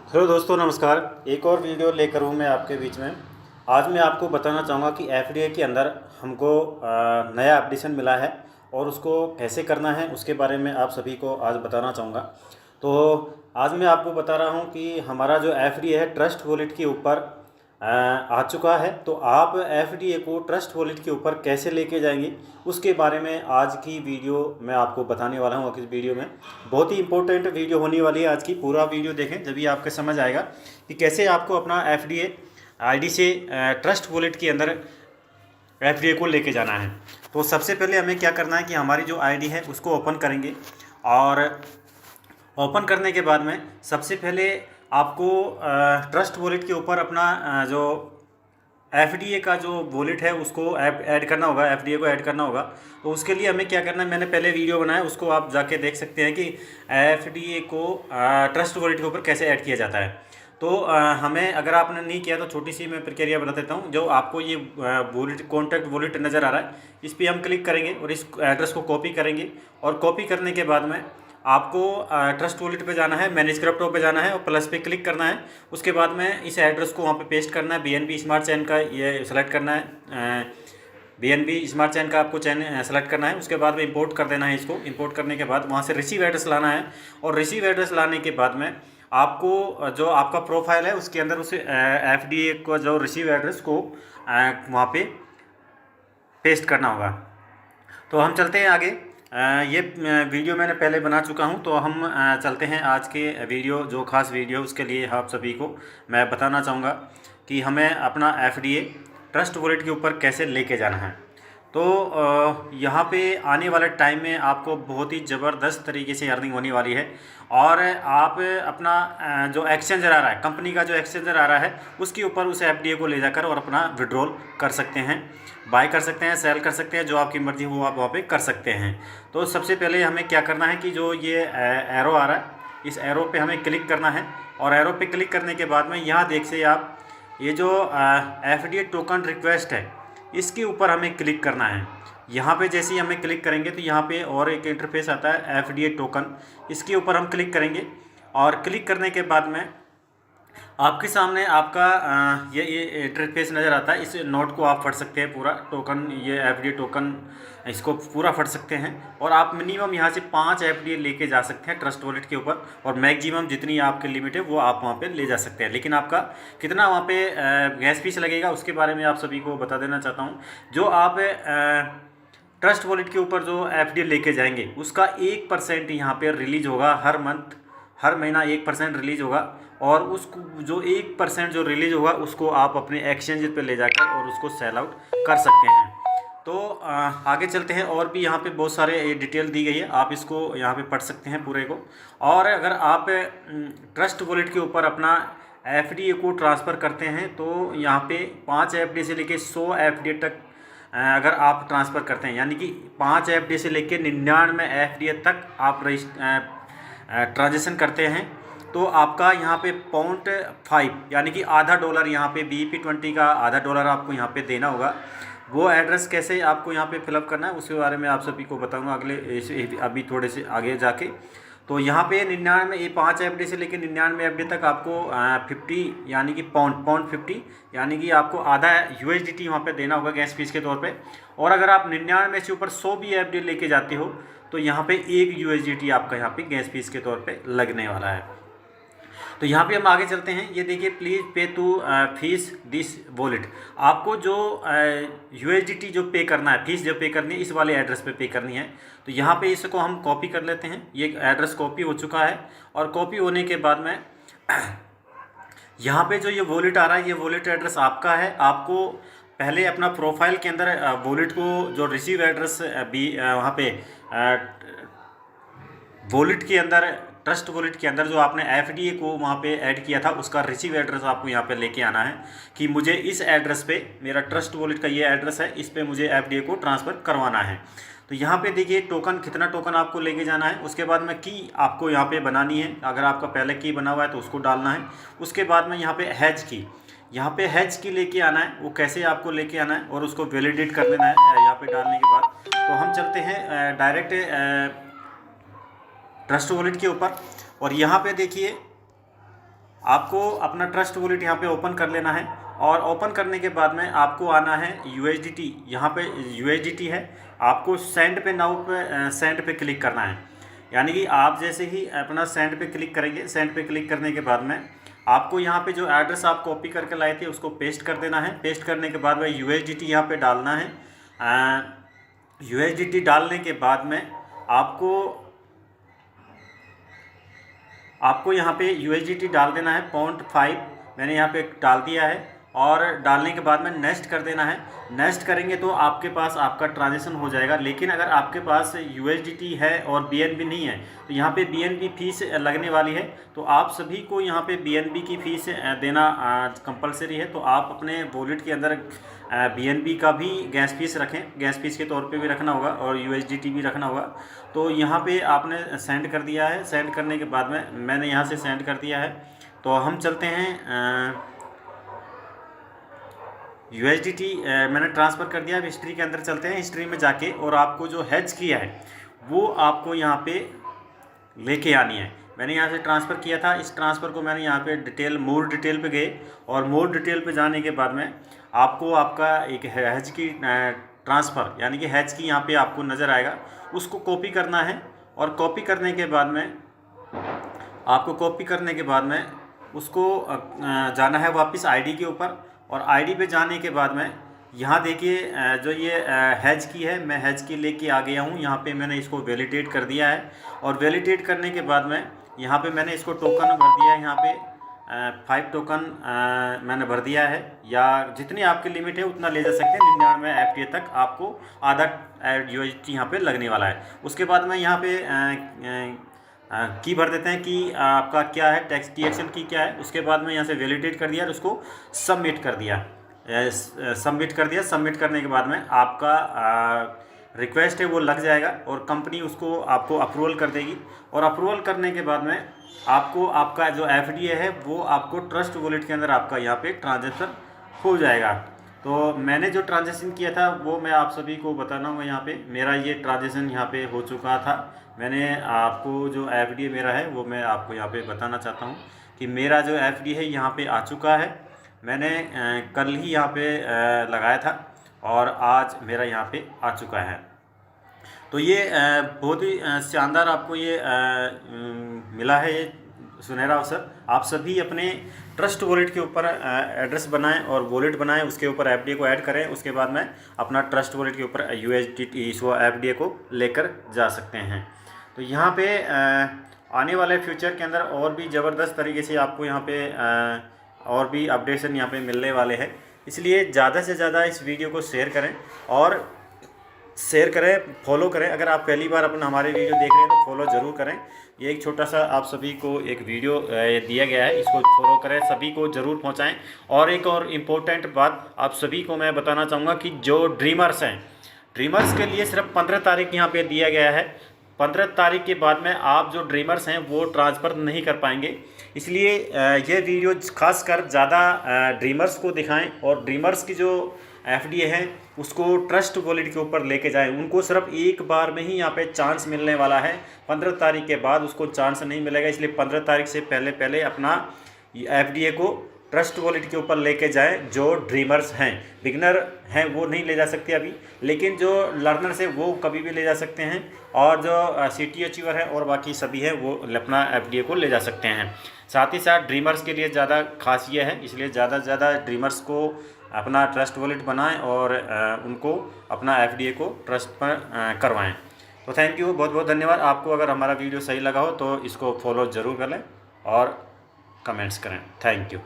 Hello दोस्तों, नमस्कार। एक और वीडियो लेकर हूँ मैं आपके बीच में। आज मैं आपको बताना चाहूँगा कि एफडीए के अंदर हमको नया अपडेशन मिला है और उसको कैसे करना है उसके बारे में आप सभी को आज बताना चाहूँगा। तो आज मैं आपको बता रहा हूँ कि हमारा जो एफडीए है ट्रस्ट वॉलेट के ऊपर आ चुका है। तो आप एफडीए को ट्रस्ट वॉलेट के ऊपर कैसे लेके जाएंगे उसके बारे में आज की वीडियो मैं आपको बताने वाला हूँ। इस वीडियो में बहुत ही इंपॉर्टेंट वीडियो होने वाली है आज की। पूरा वीडियो देखें जब भी आपको समझ आएगा कि कैसे आपको अपना एफडीए आईडी से ट्रस्ट वॉलेट के अंदर एफडीए को लेके जाना है। तो सबसे पहले हमें क्या करना है कि हमारी जो आईडी है उसको ओपन करेंगे और ओपन करने के बाद में सबसे पहले आपको ट्रस्ट वॉलेट के ऊपर अपना जो एफडीए का जो वॉलेट है उसको ऐड करना होगा, एफडीए को ऐड करना होगा। तो उसके लिए हमें क्या करना है, मैंने पहले वीडियो बनाया, उसको आप जाके देख सकते हैं कि एफडीए को ट्रस्ट वॉलेट के ऊपर कैसे ऐड किया जाता है। तो हमें, अगर आपने नहीं किया तो छोटी सी मैं प्रक्रिया बता देता हूँ। जो आपको ये वॉलेट कॉन्टैक्ट वॉलेट नज़र आ रहा है, इस पर हम क्लिक करेंगे और इस एड्रेस को कॉपी करेंगे। और कॉपी करने के बाद में आपको ट्रस्ट वॉलेट पे जाना है, मैनेज क्रिप्टो पे जाना है और प्लस पे क्लिक करना है। उसके बाद में इस एड्रेस को वहाँ पे पेस्ट करना है। बीएनबी स्मार्ट चेन का ये सेलेक्ट करना है, बीएनबी स्मार्ट चेन का आपको चेन सेलेक्ट करना है। उसके बाद में इंपोर्ट कर देना है। इसको इंपोर्ट करने के बाद वहाँ से रिसीव एड्रेस लाना है और रिसीव एड्रेस लाने के बाद में आपको जो आपका प्रोफाइल है उसके अंदर उस एफडीए को जो रिसीव एड्रेस को वहाँ पे पेस्ट करना होगा। तो हम चलते हैं आगे। ये वीडियो मैंने पहले बना चुका हूँ। तो हम चलते हैं आज के वीडियो, जो खास वीडियो उसके लिए आप सभी को मैं बताना चाहूँगा कि हमें अपना एफडीए ट्रस्ट वॉलेट के ऊपर कैसे लेके जाना है। तो यहाँ पे आने वाले टाइम में आपको बहुत ही ज़बरदस्त तरीके से अर्निंग होने वाली है। और आप अपना जो एक्सचेंजर आ रहा है, कंपनी का जो एक्सचेंजर आ रहा है, उसके ऊपर उस एफडीए को ले जाकर और अपना विड्रॉल कर सकते हैं, बाय कर सकते हैं, सेल कर सकते हैं, जो आपकी मर्ज़ी हो आप वहाँ पे कर सकते हैं। तो सबसे पहले हमें क्या करना है कि जो ये एरो आ रहा है, इस एरो पे हमें क्लिक करना है। और एरो पे क्लिक करने के बाद में यहाँ देख से आप ये जो एफडीए टोकन रिक्वेस्ट है, इसके ऊपर हमें क्लिक करना है। यहाँ पे जैसे ही हमें क्लिक करेंगे तो यहाँ पे और एक इंटरफेस आता है एफडीए टोकन, इसके ऊपर हम क्लिक करेंगे। और क्लिक करने के बाद में आपके सामने आपका ये इंटरफेस नज़र आता है। इस नोट को आप पढ़ सकते हैं पूरा, टोकन, ये एफडीए टोकन, इसको पूरा पढ़ सकते हैं। और आप मिनिमम यहाँ से 5 एफडीए लेके जा सकते हैं ट्रस्ट वॉलेट के ऊपर, और मैक्सिमम जितनी आपकी लिमिट है वो आप वहाँ पे ले जा सकते हैं। लेकिन आपका कितना वहाँ पे गैस फीस लगेगा उसके बारे में आप सभी को बता देना चाहता हूँ। जो आप ट्रस्ट वॉलेट के ऊपर जो एफडीए लेके जाएंगे उसका 1% यहाँ पे रिलीज होगा हर मंथ, हर महीना 1% रिलीज होगा। और उसको जो 1% जो रिलीज होगा उसको आप अपने एक्सचेंज पे ले जाकर और उसको सेल आउट कर सकते हैं। तो आगे चलते हैं। और भी यहाँ पे बहुत सारे ये डिटेल दी गई है, आप इसको यहाँ पे पढ़ सकते हैं पूरे को। और अगर आप ट्रस्ट वॉलेट के ऊपर अपना एफडीए को ट्रांसफ़र करते हैं तो यहाँ पे 5 एफडीए से लेके 100 एफडीए तक अगर आप ट्रांसफ़र करते हैं, यानी कि 5 एफडीए से लेके 99 एफडीए तक आप ट्रांजेक्शन करते हैं, तो आपका यहाँ पे 0.5 यानी कि आधा डॉलर, यहाँ पे BEP20 का आधा डॉलर आपको यहाँ पे देना होगा। वो एड्रेस कैसे आपको यहाँ पे फिलअप करना है उसके बारे में आप सभी को बताऊंगा अभी थोड़े से आगे जाके। तो यहाँ पे 99, ये 5 एफडी से लेकर 99 एफडी तक आपको 50 यानी कि पॉइंट 50 यानी कि आपको आधा USDT वहाँ पे देना होगा गैस फीस के तौर पे। और अगर आप 99 से ऊपर 100 भी एफडी लेके जाते हो तो यहाँ पे 1 USDT आपका यहाँ पे गैस फीस के तौर पे लगने वाला है। तो यहाँ पे हम आगे चलते हैं। ये देखिए, प्लीज़ पे टू फीस दिस वॉलेट, आपको जो USDT जो पे करना है, फीस जो पे करनी है, इस वाले एड्रेस पे करनी है। तो यहाँ पे इसको हम कॉपी कर लेते हैं। ये एड्रेस कॉपी हो चुका है। और कॉपी होने के बाद में यहाँ पे जो ये वॉलेट आ रहा है, ये वॉलेट एड्रेस आपका है। आपको पहले अपना प्रोफाइल के अंदर वॉलेट को जो रिसीव एड्रेस भी वहाँ पे वॉलेट के अंदर, ट्रस्ट वॉलेट के अंदर जो आपने एफडीए को वहाँ पे ऐड किया था उसका रिसीव एड्रेस आपको यहाँ पे लेके आना है कि मुझे इस एड्रेस पे, मेरा ट्रस्ट वॉलेट का ये एड्रेस है, इस पे मुझे एफडीए को ट्रांसफ़र करवाना है। तो यहाँ पे देखिए टोकन, कितना टोकन आपको लेके जाना है। उसके बाद में की आपको यहाँ पे बनानी है। अगर आपका पहले की बना हुआ है तो उसको डालना है। उसके बाद में यहाँ पे हैज की, यहाँ पे हैज की लेके आना है। वो कैसे आपको लेके आना है और उसको वैलिडेट कर देना है यहाँ पे डालने के बाद। तो हम चलते हैं डायरेक्ट ट्रस्ट वॉलेट के ऊपर। और यहाँ पे देखिए आपको अपना ट्रस्ट वॉलेट यहाँ पे ओपन कर लेना है और ओपन करने के बाद में आपको आना है USDT। यहाँ पे USDT है, आपको सेंड पे नाउ पे सेंड पे क्लिक करना है। यानी कि आप जैसे ही अपना सेंड पे क्लिक करेंगे, सेंड पे क्लिक करने के बाद में आपको यहाँ पे जो एड्रेस आप कॉपी करके लाए थे उसको पेस्ट कर देना है। पेस्ट करने के बाद में USDT यहाँ पे डालना है। USDT डालने के बाद में आपको यहाँ पे USDT डाल देना है 0.5, मैंने यहाँ पे डाल दिया है। और डालने के बाद में नेक्स्ट कर देना है। नेक्स्ट करेंगे तो आपके पास आपका ट्रांजेक्शन हो जाएगा। लेकिन अगर आपके पास USDT है और BNB नहीं है तो यहाँ पे BNB फीस लगने वाली है। तो आप सभी को यहाँ पे BNB की फ़ीस देना कंपलसरी है। तो आप अपने वॉलेट के अंदर BNB का भी गैस फीस रखें, गैस फीस के तौर पे भी रखना होगा और USDT भी रखना होगा। तो यहाँ पे आपने सेंड कर दिया है। सेंड करने के बाद में मैंने यहाँ से सेंड कर दिया है। तो हम चलते हैं USDT मैंने ट्रांसफ़र कर दिया। अब हिस्ट्री के अंदर चलते हैं। हिस्ट्री में जाके और आपको जो हेज किया है वो आपको यहाँ पे लेके आनी है। मैंने यहाँ से ट्रांसफ़र किया था, इस ट्रांसफ़र को मैंने यहाँ पे डिटेल मोर डिटेल पे गए और मोर डिटेल पे जाने के बाद में आपको आपका एक हेज की ट्रांसफ़र यानी कि हेज की यहाँ पे आपको नज़र आएगा, उसको कॉपी करना है। और कॉपी करने के बाद में उसको जाना है वापस ID के ऊपर। और ID पे जाने के बाद में यहाँ देखिए जो ये हेज की है, मैं हेज की लेके आ गया हूँ। यहाँ पे मैंने इसको वैलिडेट कर दिया है और वैलिडेट करने के बाद में यहाँ पे मैंने इसको टोकन भर दिया है। यहाँ पे 5 टोकन मैंने भर दिया है, या जितनी आपकी लिमिट है उतना ले जा सकते हैं। 99 FDA तक आपको आधा USDT यहाँ पे लगने वाला है। उसके बाद में यहाँ पे की भर देते हैं कि आपका क्या है, TXN की क्या है। उसके बाद में यहाँ से वैलिडेट कर दिया और उसको सबमिट कर दिया। सबमिट करने के बाद में आपका रिक्वेस्ट है वो लग जाएगा और कंपनी उसको आपको अप्रूवल कर देगी। और अप्रूवल करने के बाद में आपको आपका जो FDA है वो आपको ट्रस्ट वॉलेट के अंदर आपका यहाँ पे ट्रांजेक्शन हो जाएगा। तो मैंने जो ट्रांजेक्शन किया था वो मैं आप सभी को बताना हूँ। यहाँ पे मेरा ये ट्रांजेक्शन यहाँ पे हो चुका था। मैंने आपको जो FDA मेरा है वो मैं आपको यहाँ पे बताना चाहता हूँ कि मेरा जो FDA है यहाँ पे आ चुका है। मैंने कल ही यहाँ पे लगाया था और आज मेरा यहाँ पे आ चुका है। तो ये बहुत ही शानदार आपको ये मिला है, ये सुनहरा अवसर। आप सभी अपने ट्रस्ट वॉलेट के ऊपर एड्रेस बनाएं और वॉलेट बनाएं, उसके ऊपर FDA को ऐड करें। उसके बाद में अपना ट्रस्ट वॉलेट के ऊपर USDT FDA को लेकर जा सकते हैं। तो यहाँ पे आने वाले फ्यूचर के अंदर और भी ज़बरदस्त तरीके से आपको यहाँ पे और भी अपडेशन यहाँ पे मिलने वाले हैं। इसलिए ज़्यादा से ज़्यादा इस वीडियो को शेयर करें फॉलो करें। अगर आप पहली बार अपना हमारे वीडियो देख रहे हैं तो फॉलो ज़रूर करें। ये एक छोटा सा आप सभी को एक वीडियो दिया गया है, इसको फॉलो करें, सभी को ज़रूर पहुंचाएं। और एक और इम्पोर्टेंट बात आप सभी को मैं बताना चाहूँगा कि जो ड्रीमर्स हैं, ड्रीमर्स के लिए सिर्फ 15 तारीख यहाँ पे दिया गया है। 15 तारीख के बाद में आप जो ड्रीमर्स हैं वो ट्रांसफ़र नहीं कर पाएंगे। इसलिए ये वीडियो खासकर ज़्यादा ड्रीमर्स को दिखाएं और ड्रीमर्स की जो FDA है उसको ट्रस्ट वॉलेट के ऊपर लेके जाएं। उनको सिर्फ एक बार में ही यहाँ पे चांस मिलने वाला है। 15 तारीख के बाद उसको चांस नहीं मिलेगा। इसलिए 15 तारीख से पहले अपना FDA को ट्रस्ट वॉलेट के ऊपर लेके जाएं। जो ड्रीमर्स हैं, बिगनर हैं वो नहीं ले जा सकते अभी, लेकिन जो लर्नर्स हैं वो कभी भी ले जा सकते हैं। और जो CT अचीवर है और बाकी सभी है वो अपना FDA को ले जा सकते हैं। साथ ही साथ ड्रीमर्स के लिए ज़्यादा खास ये है, इसलिए ज़्यादा से ज़्यादा ड्रीमर्स को अपना ट्रस्ट वॉलेट बनाएं और उनको अपना FDA को ट्रस्ट पर करवाएं। तो थैंक यू, बहुत बहुत धन्यवाद। आपको अगर हमारा वीडियो सही लगा हो तो इसको फॉलो ज़रूर कर लें और कमेंट्स करें। Thank you.